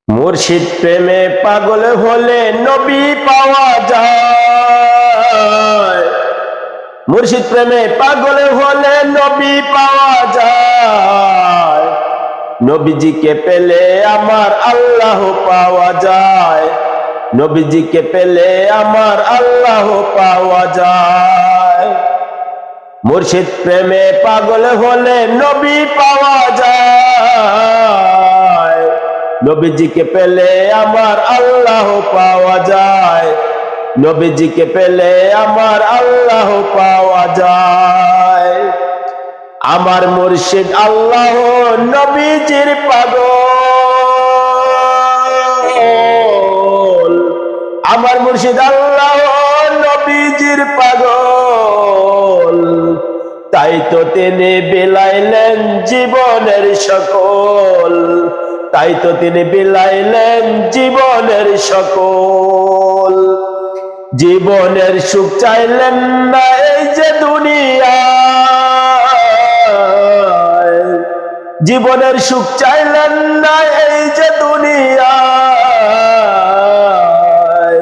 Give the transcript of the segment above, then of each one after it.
মুর্শিদ প্রেমে পাগল হলে নবী পাওয়া যায়। মুর্শিদ প্রেমে পাগল হলে নবী পাওয়া যায়। নবীজিকে পেলে আমার আল্লাহ পাওয়া যায়। নবীজিকে পেলে আমার আল্লাহ পাওয়া যায়। মুর্শিদ প্রেমে পাগল হলে নবী পাওয়া যায়। নবীজিকে পেলে আমার আল্লাহ পাওয়া যায়। নবীজিকে পেলে আমার আল্লাহ পাওয়া যায়। আমার মুর্শিদ আল্লাহ নবীজির পাগল। আমার মুর্শিদ আল্লাহ নবীজির পাগল। তাই তো তিনি বিলাইলেন জীবনের সকল। তাই তো তিনি বিলাইলেন জীবনের সকল। জীবনের সুখ চাইলেন না এই যে দুনিয়ায়। জীবনের সুখ চাইলেন না এই যে দুনিয়ায়।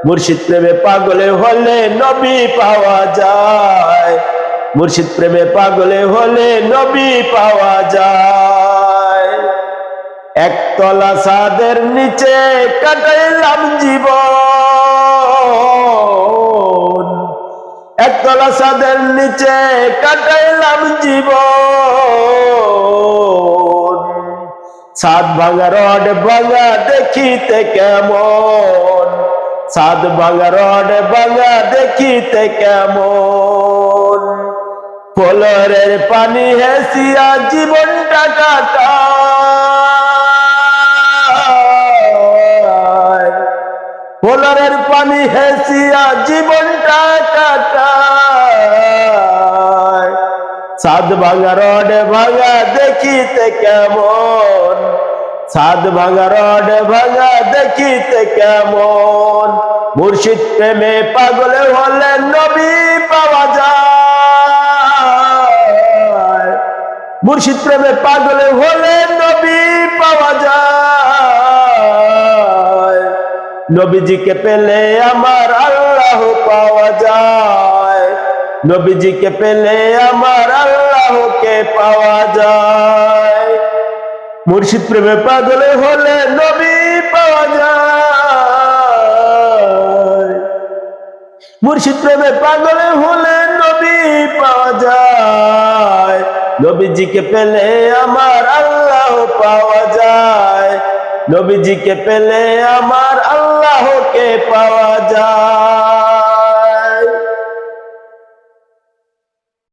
মুর্শিদ প্রেমে পাগলে হলে নবী পাওয়া যায়। মুর্শিদ প্রেমে পাগলে হলে নবী পাওয়া যায়। একতলা ছাদের নিচে কাটাইলাম জীবন। একতলা ছাদের নিচে কাটাইলাম জীবন। ছাদ ভাঙা রড ভাঙা দেখিতে কেমন। ছাদ ভাঙা রড ভাঙা দেখিতে কেমন। ফলরের পানি হেসিয়া জীবনটা কাটায়। ফলরের পানি হেসিয়া জীবনটা কাটায়। ছাদ ভাঙা রড ভাঙা দেখিতে কেমন। ছাদ ভাঙা রড ভাঙা দেখিতে কেমন। মুর্শিদ প্রেমে পাগল হলে নবী পাওয়া যায়। মুর্শিদ প্রেমে পাগল হলে নবী পাওয়া যায়। নবীজিকে পেলে আমার আল্লাহ পাওয়া যায়। নবীজিকে পেলে আমার আল্লাহকে পাওয়া যায়। মুর্শিদ প্রেমে পাগল হলে নবী পাওয়া যায়। মুর্শিদ প্রেমে পাগল হলে নবী পাওয়া যায়। নবীজিকে পেলে আমার আল্লাহ পাওয়া যায়। নবীজিকে পেলে আমার আল্লাহকে পাওয়া যায়।